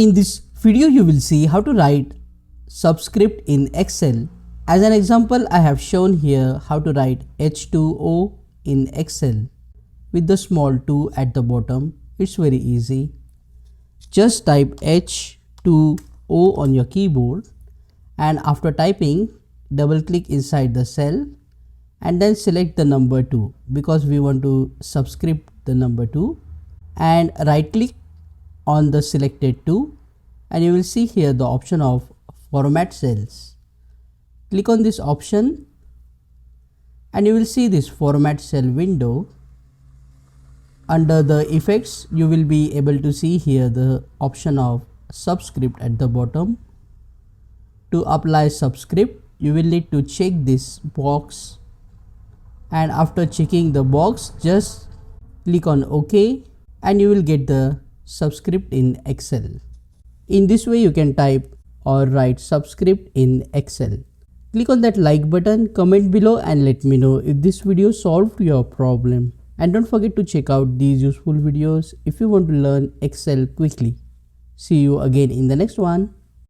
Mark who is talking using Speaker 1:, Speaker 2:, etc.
Speaker 1: In this video, you will see how to write subscript in Excel. As an example, I have shown here how to write H2O in Excel with the small 2 at the bottom. It's very easy. Just type H2O on your keyboard, and after typing, double click inside the cell and then select the number 2 because we want to subscript the number 2, and right click on the selected 2 and you will see here the option of format cells. Click on this option and you will see this format cell window. Under the effects, you will be able to see here the option of subscript at the bottom. To apply subscript, you will need to check this box, and after checking the box, just click on OK and you will get the subscript in Excel. In this way, you can type or write subscript in Excel. Click on that like button, comment below and let me know if this video solved your problem. And don't forget to check out these useful videos if you want to learn Excel quickly. See you again in the next one.